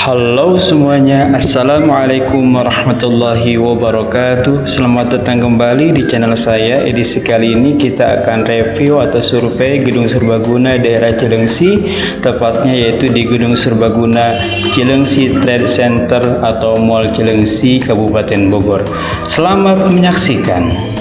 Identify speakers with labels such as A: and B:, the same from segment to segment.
A: Halo semuanya, Assalamualaikum warahmatullahi wabarakatuh. Selamat datang kembali di channel saya. Edisi kali ini kita akan review atau survei Gedung Serbaguna daerah Cilengsi, tepatnya yaitu di Gedung Serbaguna Cilengsi Trade Center atau Mall Cilengsi, Kabupaten Bogor. Selamat menyaksikan.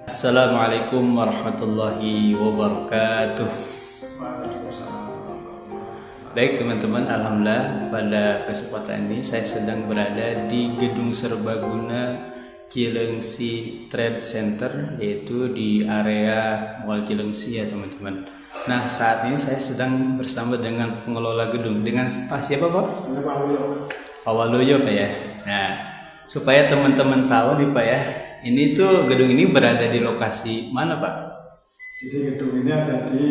A: Assalamualaikum warahmatullahi wabarakatuh. Baik teman-teman, alhamdulillah pada kesempatan ini saya sedang berada di Gedung Serbaguna Cilengsi Trade Center, yaitu di area Mall Cilengsi ya teman-teman. Nah, saat ini saya sedang bersama dengan pengelola gedung. Dengan Pak siapa Pak? Pak Waluyo Pak ya. Nah, supaya teman-teman tahu nih Pak ya, ini tuh gedung ini berada di lokasi mana Pak?
B: Jadi gedung ini ada di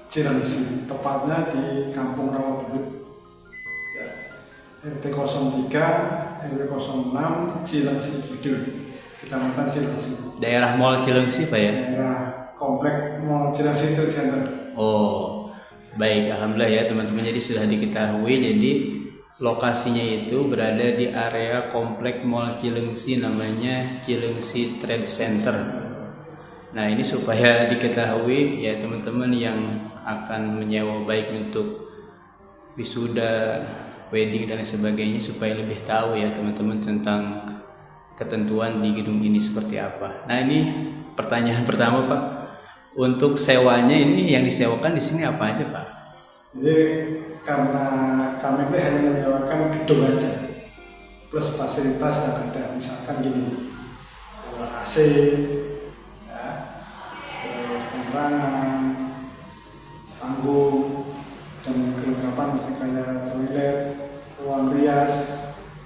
B: Cilengsi, tepatnya di Kampung Rawabulut, ya, RT 03 RW 06 Cilengsi Kidul, Kecamatan Cilengsi.
A: Daerah Mall Cilengsi Pak ya?
B: Daerah komplek Mall Cilengsi Trade Center.
A: Oh, baik, alhamdulillah ya teman-teman. Jadi sudah diketahui, jadi lokasinya itu berada di area komplek Mall Cilengsi, namanya Cilengsi Trade Center. Nah, ini supaya diketahui ya teman-teman yang akan menyewa baik untuk wisuda, wedding dan sebagainya, supaya lebih tahu ya teman-teman tentang ketentuan di gedung ini seperti apa. Nah, ini pertanyaan pertama Pak, untuk sewanya ini yang disewakan di sini apa aja Pak?
B: Jadi karena kami ini hanya menyewakan gedung aja plus fasilitas yang ada, misalkan gini, AC, ya, terus penerangan, panggung, dan kelengkapan misalnya kayak toilet, ruang rias,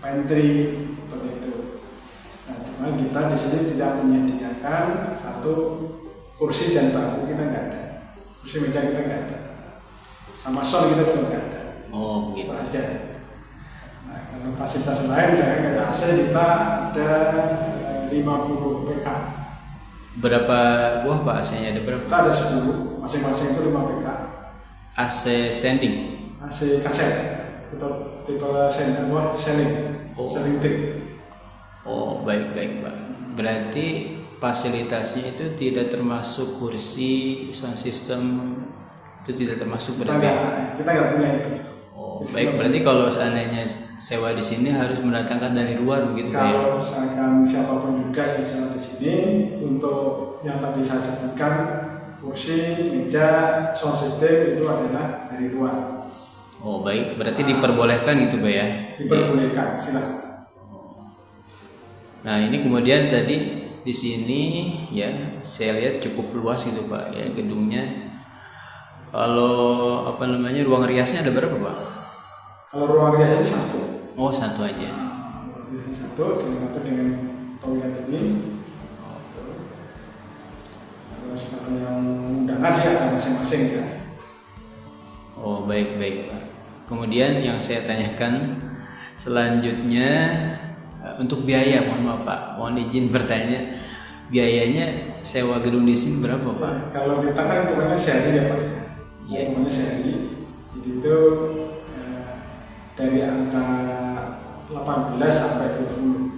B: pantry, seperti itu. Nah, cuma kita di sini tidak menyediakan satu kursi dan bangku, kita nggak ada, kursi meja kita nggak ada, sama sound kita juga nggak ada.
A: Oh begitu
B: aja. Nah, kalau fasilitas lain misalnya kayak AC kita ada 50 PK.
A: Berapa buah Pak AC-nya? Ada berapa?
B: Kita ada 10, masing-masing itu 5 PK.
A: AC standing?
B: AC kaset, itu tipe selling, selling tip.
A: Oh baik Pak. Berarti fasilitasnya itu tidak termasuk kursi, sound system, itu tidak termasuk berarti?
B: Kita nggak punya itu.
A: Oh baik, berarti kalau seandainya sewa di sini harus mendatangkan dari luar begitu Pak ya?
B: Kalau misalkan siapapun juga yang sewa di sini, untuk yang tadi saya sebutkan, kursi, meja, sound system itu adalah dari luar.
A: Oh baik, berarti diperbolehkan gitu Pak ya?
B: Diperbolehkan, silakan.
A: Nah, ini kemudian tadi di sini ya saya lihat cukup luas gitu Pak ya gedungnya. Kalau ruang riasnya ada berapa Pak?
B: Kalau ruang riasnya satu.
A: Oh, satu aja.
B: Ruang riasnya satu dengan toilet ini. Terus kalau yang undangan sih ada masing-masing ya.
A: Oh baik Pak. Kemudian yang saya tanyakan selanjutnya, untuk biaya, mohon maaf Pak, mohon izin bertanya, biayanya sewa gedung di sini berapa Pak?
B: Kalau kita kan hitungannya sehari ya Pak.
A: Iya.
B: Hitungannya sehari. Jadi itu dari angka 18 sampai 20.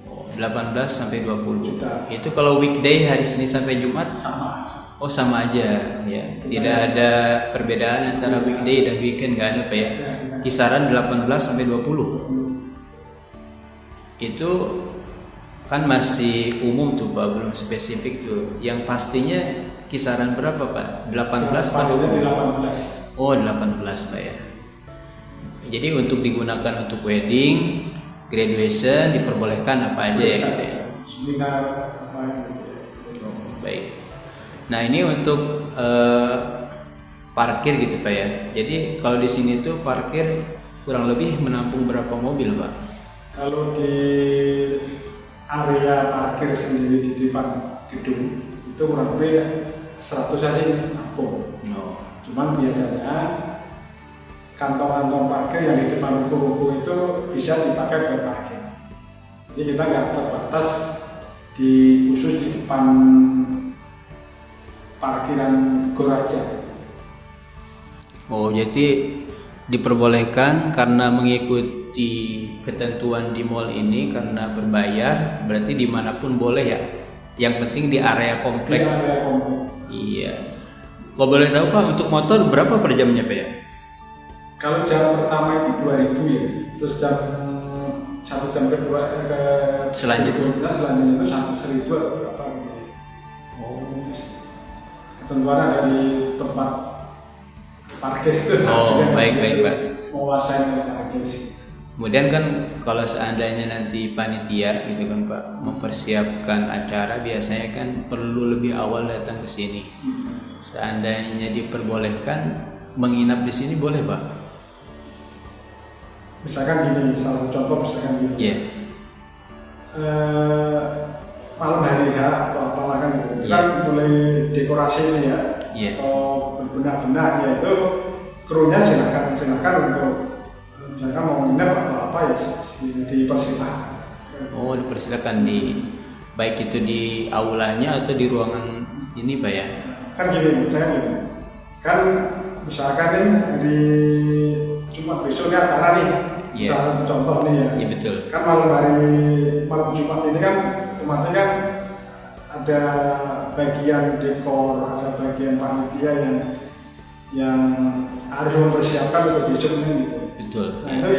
A: Oh, 18 sampai 20.
B: Juta.
A: Itu kalau weekday hari Senin sampai Jumat?
B: Sama.
A: Oh sama aja ya. Tidak ada perbedaan antara weekday dan weekend, nggak ada Pak ya? Kisaran 18 sampai 20. Itu kan masih umum tuh Pak, belum spesifik tuh. Yang pastinya kisaran berapa Pak? 18 atau 20?
B: 18.
A: Oh 18 Pak ya. Jadi untuk digunakan untuk wedding, graduation diperbolehkan apa aja ya gitu ya.
B: Seminar apa gitu ya.
A: Oh, baik. Nah ini untuk parkir gitu Pak ya. Jadi kalau di sini tuh parkir kurang lebih menampung berapa mobil Pak?
B: Kalau di area parkir sendiri di depan gedung itu kurang lebih 100 aja nampung.
A: Oh.
B: Cuman biasanya kantong-kantong parkir yang di depan ruko-ruko itu bisa dipakai buat parkir. Jadi kita nggak terbatas khusus di depan parkiran gor aja.
A: Oh, jadi diperbolehkan karena mengikuti ketentuan di mall ini karena berbayar, berarti dimanapun boleh ya. Yang penting di area komplek.
B: Di area komplek.
A: Iya. Kalau boleh tahu Pak, untuk motor berapa per jamnya Pak ya?
B: Kalau jam pertama itu 2000 ya, terus jam 1 jam kedua
A: selanjutnya
B: itu 1.000 atau berapa ketentuan ada di tempat parkir itu.
A: Oh, baik Pak.
B: Menguasai parkir sih.
A: Kemudian kan kalau seandainya nanti panitia gitu kan Pak mempersiapkan acara, biasanya kan perlu lebih awal datang ke sini. Seandainya diperbolehkan menginap di sini boleh Pak?
B: Misalkan gini, salah satu contoh misalkan gini.
A: Iya.
B: Malam hari ya atau apalah kan gitu. Itu
A: Iya.
B: kan mulai dekorasinya ya.
A: Iya.
B: Atau berbenah-benah ya itu krunya silakan untuk misalkan mau nginep atau apa ya dipersilakan.
A: Oh, dipersilakan baik itu di aulanya atau di ruangan ini Pak ya?
B: Kan gini, misalkan gini. Kan misalkan nih hari Jumat besok ini acara nih.
A: Iya.
B: Salah satu contoh nih ya.
A: Iya betul.
B: Kan malam Jumat ini kan otomatis kan ada bagian dekor, ada bagian panitia yang harus mempersiapkan untuk besok kan gitu.
A: Betul.
B: Nah itu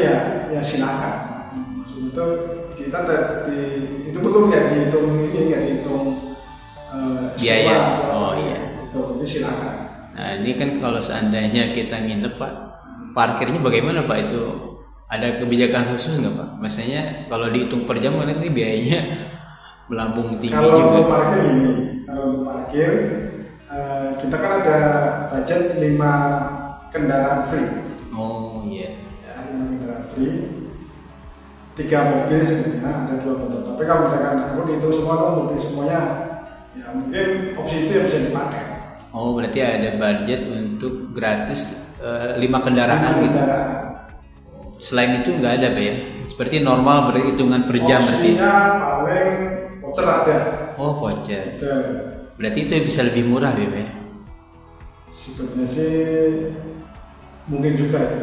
B: ya silakan. Maksud itu kita itu betul nggak dihitung
A: biaya.
B: sewa atau
A: Oh
B: apa.
A: iya.
B: Itu silakan.
A: Nah ini kan kalau seandainya kita nginep Pak, parkirnya bagaimana Pak itu? Ada kebijakan khusus nggak Pak? Maksudnya kalau dihitung per jam kan ini biayanya melambung tinggi
B: Kalau
A: juga.
B: untuk parkir ini, kita kan ada budget 5 kendaraan free.
A: Oh iya.
B: Ya, 5 kendaraan free. 3 mobil sebenarnya, ada 2 motor. Tapi kalau misalkan aku dihitung semua mobil semuanya, ya mungkin opsi itu yang bisa dipakai.
A: Oh berarti ada budget untuk gratis 5 kendaraan
B: 5
A: gitu.
B: kendaraan.
A: Selain itu nggak ada Pak ya? Seperti normal berarti hitungan per jam berarti.
B: Opsinya paling voucher ada.
A: Oh voucher.
B: Betul.
A: Berarti itu bisa lebih murah ya Pak ya?
B: Sebenarnya sih mungkin juga ya,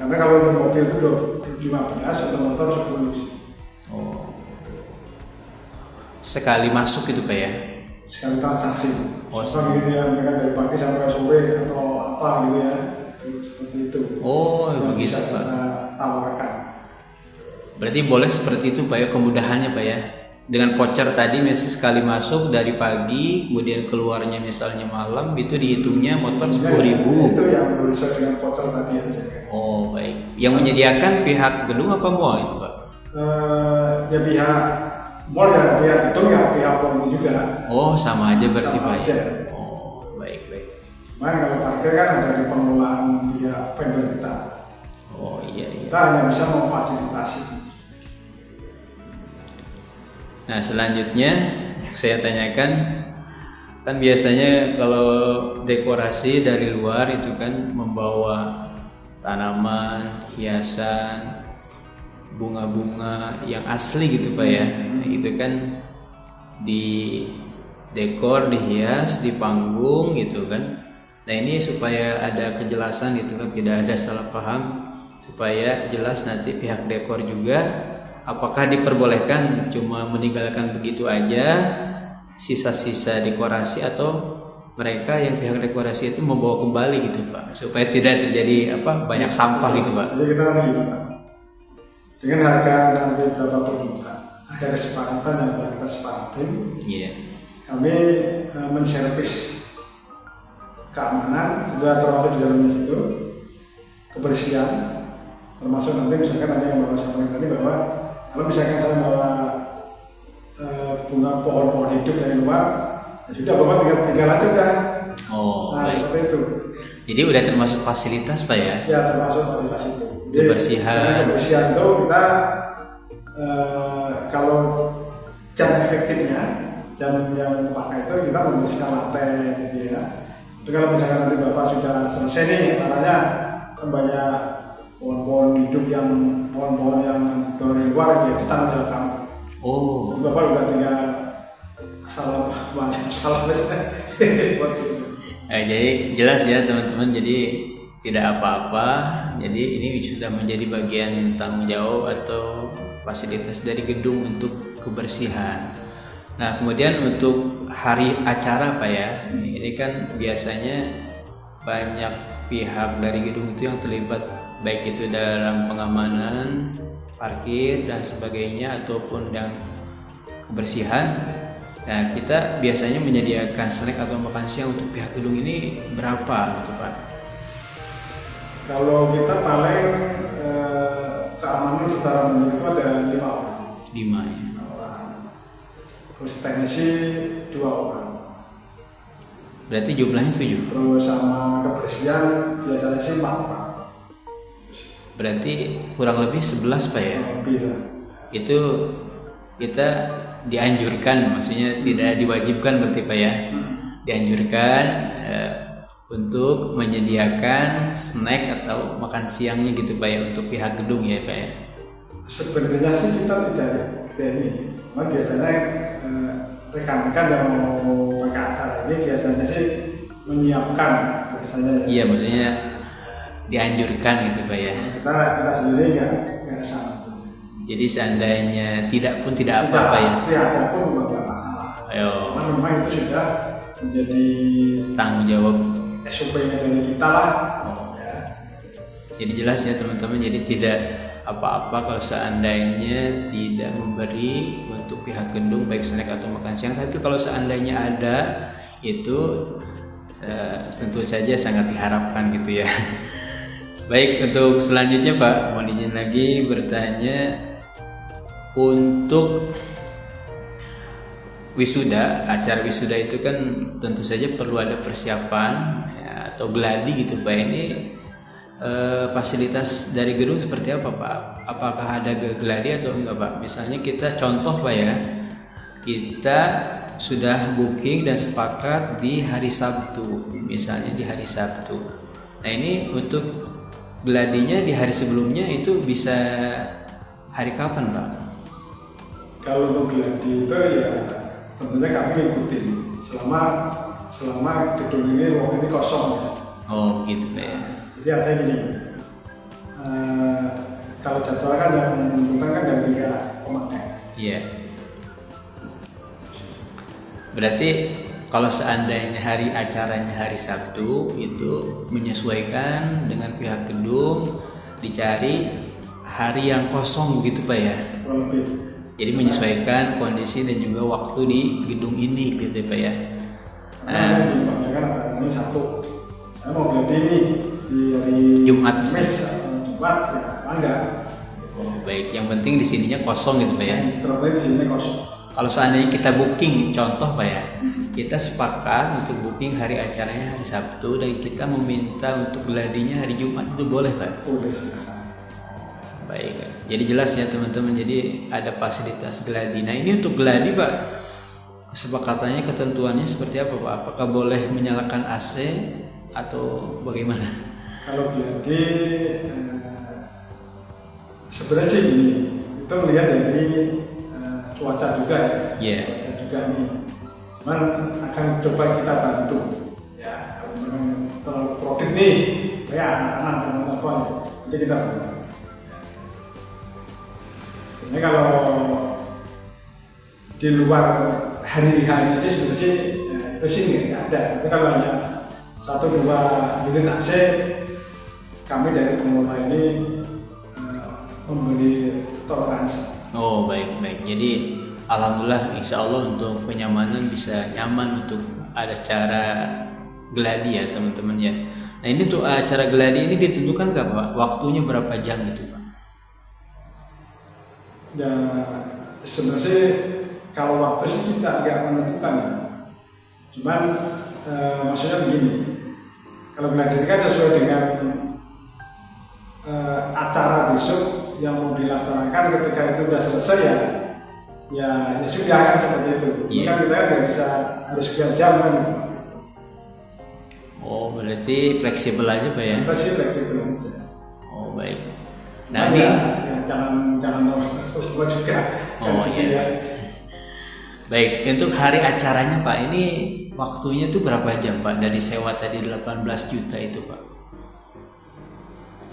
B: karena kalau untuk mobil itu 15 atau motor 10 sih.
A: Oh. Sekali masuk itu Pak ya?
B: Sekali transaksi.
A: Oh,
B: Sama gitu ya, mereka dari pagi sampai sore atau apa gitu ya, itu seperti itu.
A: Oh
B: yang
A: begitu
B: bisa
A: Pak.
B: kita tawarkan.
A: Berarti boleh seperti itu Pak ya, kemudahannya Pak ya. Dengan voucher tadi misalnya sekali masuk dari pagi, kemudian keluarnya misalnya malam, itu dihitungnya motor 10.000.
B: Itu yang berusaha dengan voucher tadi aja.
A: Oh baik. Yang menyediakan pihak gedung apa mall itu Pak?
B: Ya pihak mall ya, pihak gedung ya, pihak pembu juga.
A: Oh sama aja berarti
B: Sama
A: Pak
B: aja.
A: ya. Oh baik.
B: Cuman kalau parkir kan ada di pengelolaan pihak vendor kita.
A: Oh iya.
B: Kita hanya bisa memfasilitasi.
A: Nah selanjutnya saya tanyakan, kan biasanya kalau dekorasi dari luar itu kan membawa tanaman, hiasan, bunga-bunga yang asli gitu Pak ya. Itu kan di dekor, dihias, di panggung gitu kan. Nah ini supaya ada kejelasan gitu kan, tidak ada salah paham, supaya jelas nanti pihak dekor juga apakah diperbolehkan cuma meninggalkan begitu aja sisa-sisa dekorasi atau mereka yang pihak dekorasi itu membawa kembali gitu Pak, supaya tidak terjadi banyak sampah gitu Pak.
B: Jadi kita nanti gini Pak, dengan harga nanti berapa per bulan, harga kesepakatan yang telah kita sepakatin, kami menservis keamanan juga termasuk di dalamnya situ, kebersihan, termasuk nanti misalkan ada yang bawa sampaikan tadi bahwa kalau misalkan saya bawa bunga pohon-pohon hidup dari luar, ya sudah bapak tinggal aja udah.
A: Oh
B: nah,
A: baik.
B: seperti itu.
A: Jadi udah termasuk fasilitas Pak ya?
B: Ya termasuk fasilitas itu. Jadi,
A: kebersihan
B: itu kita kalau jam efektifnya, jam yang pakai itu kita membersihkan lantai gitu ya. Tapi kalau misalkan nanti bapak sudah selesai nih caranya, kan banyak pohon-pohon hidup pohon-pohon yang dari luar ya itu tanggung jawab kamu.
A: Oh.
B: Jadi bapak udah tinggal salam seperti itu.
A: Jadi jelas ya teman-teman, jadi tidak apa-apa. Jadi ini sudah menjadi bagian tanggung jawab atau fasilitas dari gedung untuk kebersihan. Nah kemudian untuk hari acara Pak ya, ini kan biasanya banyak pihak dari gedung itu yang terlibat, baik itu dalam pengamanan, parkir dan sebagainya ataupun yang kebersihan. Nah, kita biasanya menyediakan snack atau makan siang untuk pihak gedung ini berapa gitu Pak?
B: Kalau kita paling keamanan secara menyeluruh itu ada 5 orang.
A: 5 ya.
B: 5 orang. Terus teknisi 2 orang.
A: Berarti jumlahnya 7.
B: Terus sama kebersihan biasanya sih 4 orang.
A: Berarti kurang lebih 11 Pak ya?
B: Bisa.
A: Itu kita dianjurkan, maksudnya tidak diwajibkan berarti Pak ya? Dianjurkan untuk menyediakan snack atau makan siangnya gitu Pak ya untuk pihak gedung ya Pak ya?
B: Sebenarnya sih kita tidak ini, cuma biasanya rekan-rekan yang mau pakai acara ini biasanya sih menyiapkan biasanya.
A: Iya, maksudnya dianjurkan gitu Pak ya?
B: Kita sendiri nggak sama. Jadi
A: seandainya tidak apa-apa ya?
B: Tidak ada pun nggak masalah.
A: Ayo.
B: Karena memang itu sudah menjadi
A: tanggung jawab
B: SOP-nya dari kita lah. Ya.
A: Jadi jelas ya teman-teman, jadi tidak apa-apa kalau seandainya tidak memberi untuk pihak gedung baik snack atau makan siang, tapi kalau seandainya ada itu tentu saja sangat diharapkan gitu ya. Baik, untuk selanjutnya Pak, mohon izin lagi bertanya untuk wisuda, acara wisuda itu kan tentu saja perlu ada persiapan ya, atau gladi gitu Pak. Ini fasilitas dari gedung seperti apa Pak? Apakah ada gladi atau enggak Pak? Misalnya kita contoh Pak ya, kita sudah booking dan sepakat di hari Sabtu, misalnya di hari Sabtu. Nah ini untuk gladinya di hari sebelumnya itu bisa hari kapan Pak?
B: Kalau untuk gladi itu ya tentunya kami ngikutin selama gedung ini ruang ini kosong ya.
A: Oh gitu Pak ya.
B: Jadi artinya gini, kalau jadwal kan yang menentukan kan dari pihak pemakai.
A: Iya. Berarti kalau seandainya hari acaranya hari Sabtu itu menyesuaikan dengan pihak gedung, dicari hari yang kosong gitu Pak ya.
B: Kurang lebih.
A: Jadi menyesuaikan kondisi dan juga waktu di gedung ini gitu Pak ya.
B: Nah, dipanggilkan acaranya Sabtu. Saya mau gladi ini di hari
A: Jumat
B: Jumat ya enggak.
A: Oh, baik, yang penting di sininya kosong gitu Pak ya.
B: Terpenting di sini kosong.
A: Kalau seandainya kita booking, contoh Pak ya, kita sepakat untuk booking hari acaranya hari Sabtu dan kita meminta untuk gladinya hari Jumat, itu boleh Pak?
B: Boleh silakan.
A: Baik, jadi jelas ya teman-teman, jadi ada fasilitas gladi. Nah ini untuk gladi Pak, kesepakatannya, ketentuannya seperti apa Pak? Apakah boleh menyalakan AC atau bagaimana?
B: Kalau gladi sebenarnya sih gini, itu melihat dari cuaca juga ya.
A: Yeah.
B: Cuaca juga nih. Cuman akan coba kita bantu ya. Kalau memang terlalu krodit nih, ya anak-anak apa ya, nanti kita bantu. Sebenarnya kalau di luar hari hanya sih sebenarnya sih ya, itu sih nggak ada. Tapi kalau hanya 1-2 unit AC, kami dari pengelola ini memberi toleransi.
A: Oh baik. Jadi alhamdulillah insya Allah untuk kenyamanan bisa nyaman untuk ada acara gladi ya teman-teman ya. Nah ini untuk acara gladi ini ditentukan nggak Pak? Waktunya berapa jam gitu Pak?
B: Ya sebenarnya kalau waktu sih kita nggak menentukan ya. Cuman maksudnya begini, kalau gladi kan sesuai dengan acara besok yang mau dilaksanakan, ketika itu sudah selesai ya sudah kan seperti itu.
A: Yeah.
B: Kan kita kan nggak bisa harus sekian jam kan gitu.
A: Oh berarti fleksibel aja Pak ya?
B: Kita sih fleksibel aja.
A: Oh baik. Nah ini
B: ya jangan mau juga.
A: Oh
B: kan
A: iya.
B: ya.
A: Baik, untuk hari acaranya Pak, ini waktunya tuh berapa jam Pak? Dari sewa tadi 18 juta itu Pak?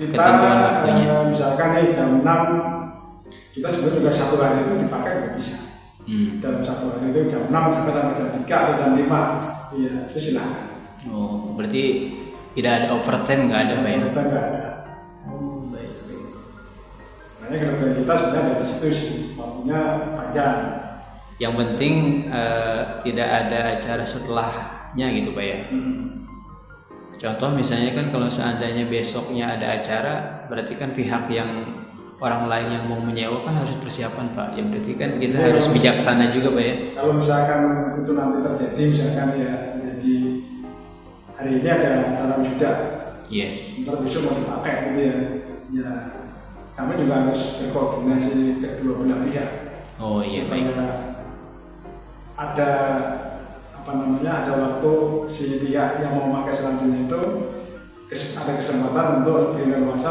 B: Kita
A: Ketentuan waktunya.
B: Misalkan nih jam 6 kita sebenarnya juga satu hari itu dipakai nggak bisa. Dalam satu hari itu jam 6 sampai jam 3 atau jam 5, iya itu silakan.
A: Oh, berarti tidak ada overtime, nggak ada Pak ya?
B: Kita nggak ada.
A: Oh, baik.
B: Makanya kelebihan kita sebenarnya dari situ sih, waktunya panjang.
C: Yang penting tidak ada acara setelahnya gitu Pak ya. Contoh misalnya kan kalau seandainya besoknya ada acara, berarti kan pihak yang orang lain yang mau menyewa kan harus persiapan Pak. Ya berarti kan kita harus bijaksana juga Pak ya.
B: Kalau misalkan itu nanti terjadi, misalkan ya jadi hari ini ada acara wisuda, ntar besok mau dipakai gitu ya, ya kami juga harus berkoordinasi kedua belah pihak.
C: Oh iya baik.
B: Ada ada waktu si pihak yang mau pakai selanjutnya itu ada kesempatan untuk lebih leluasa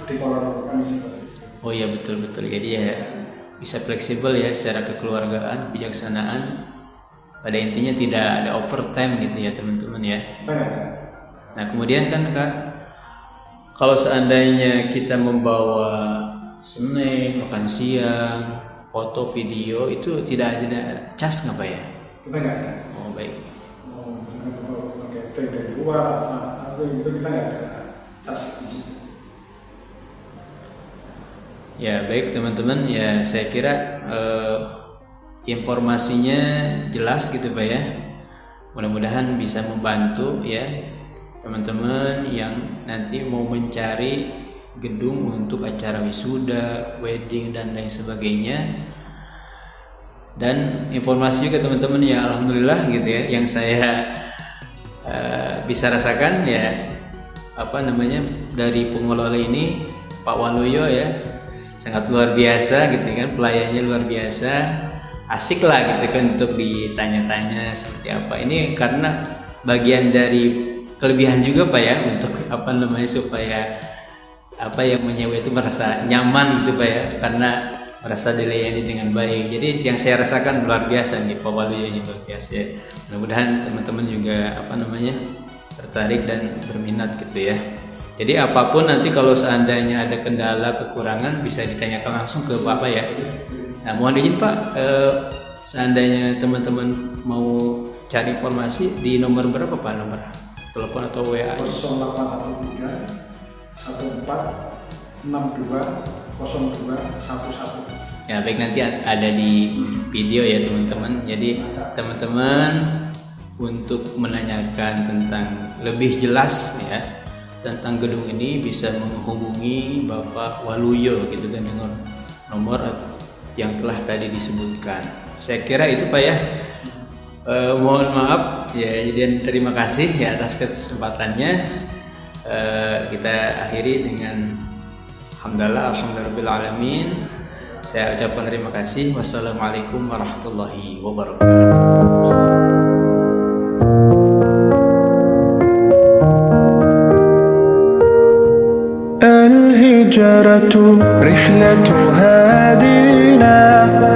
B: dikolorkan seperti itu.
C: Oh iya betul. Jadi ya bisa fleksibel ya secara kekeluargaan, bijaksanaan. Pada intinya tidak ada overtime gitu ya teman-teman ya. Nah kemudian kan Kak, kalau seandainya kita membawa snack, makan siang, foto, video itu tidak ada cas nggak Pak ya?
B: Kita nggak ada.
C: Oh baik.
B: Pakai dari luar atau itu kita nggak ada cas di situ.
C: Ya baik teman-teman, ya saya kira informasinya jelas gitu Pak ya. Mudah-mudahan bisa membantu ya teman-teman yang nanti mau mencari gedung untuk acara wisuda, wedding dan lain sebagainya. Dan informasi juga teman-teman ya alhamdulillah gitu ya yang saya bisa rasakan ya dari pengelola ini Pak Waluyo ya sangat luar biasa gitu kan, pelayannya luar biasa, asik lah gitu kan untuk ditanya-tanya seperti apa. Ini karena bagian dari kelebihan juga Pak ya untuk supaya yang menyewa itu merasa nyaman gitu Pak ya, karena merasa dilayani dengan baik. Jadi yang saya rasakan luar biasa nih Pak Waluyo ini luar biasa ya. Mudah-mudahan teman-teman juga tertarik dan berminat gitu ya. Jadi apapun nanti kalau seandainya ada kendala kekurangan bisa ditanyakan langsung ke Bapak ya. Nah mohon izin Pak, seandainya teman-teman mau cari informasi di nomor berapa Pak, nomor telepon atau WA?
B: 0813 14 62 0211.
C: Ya baik, nanti ada di video ya teman-teman. Jadi teman-teman untuk menanyakan tentang lebih jelas ya tentang gedung ini bisa menghubungi Bapak Waluyo gitu kan dengan nomor yang telah tadi disebutkan. Saya kira itu Pak ya. Mohon maaf ya dan terima kasih ya atas kesempatannya. Kita akhiri dengan alhamdulillahirabbil alamin. Saya ucapkan terima kasih. Wassalamualaikum warahmatullahi wabarakatuh.
D: الهجرة رحلة هادينا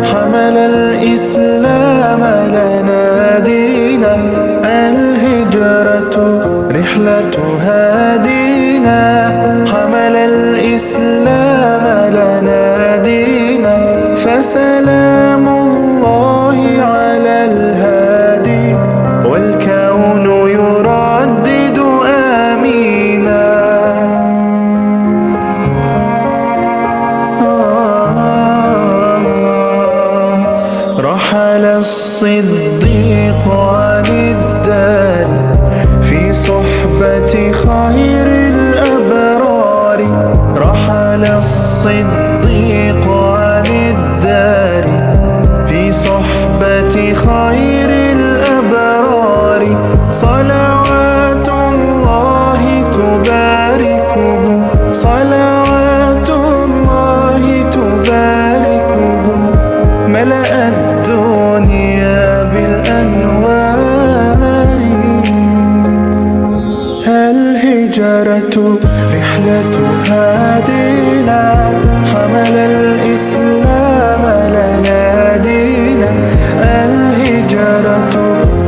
D: حمل الإسلام لنا دينا الهجرة رحلة هادينا حمل الإسلام لنا دينا فسلام الله على الهادي والكون يردد آمينا رحل الصديق عن الدار في صحبة خير الأبرار رحل الصديق عن الدار في صحبة خير الأبرار صلوات الله تباركه صلوات الله تباركه ملأ الدنيا بالأنوار الهجرة رحلة هادينا حمل الإسلام لنا دينا الهجرة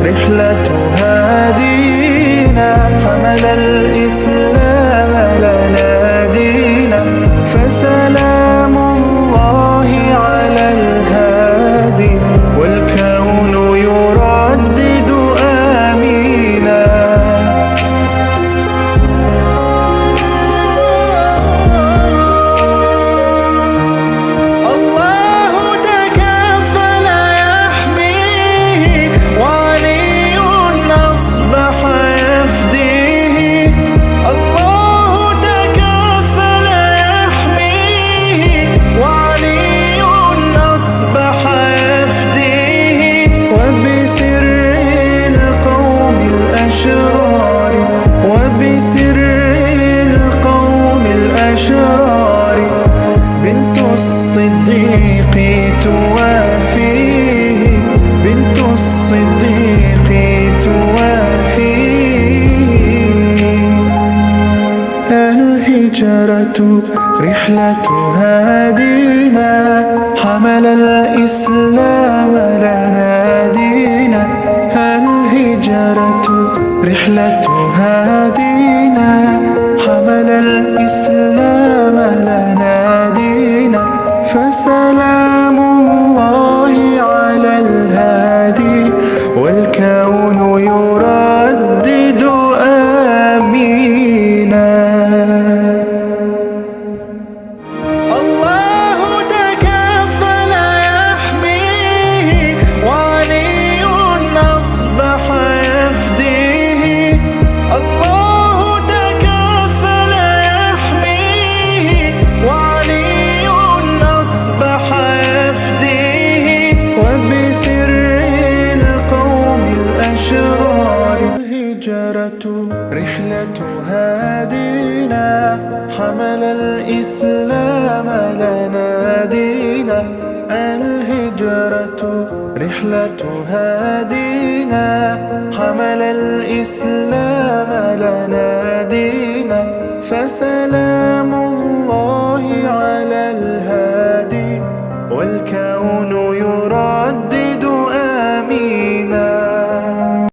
D: رحلة هادينا حمل الإسلام لنا دينا فسلام الله على الهادي والكون يردد آمينا الله تكفل يحمي رحلة هادينا حمل الإسلام لنا دينا الهجرة رحلة هادينا حمل الإسلام لنا دينا فسلام الله على الهادي والكون يردد آمينا الله تكفل يحميه وعلي أصبح يفديه الله تكفل يحميه وعلي أصبح يفديه وبسر القوم الأشرار الهجرة رحلة هادينا حمل الإسلام لنا دينا الهجرة رحلة هادينا حمل الإسلام لنا دينا فسلام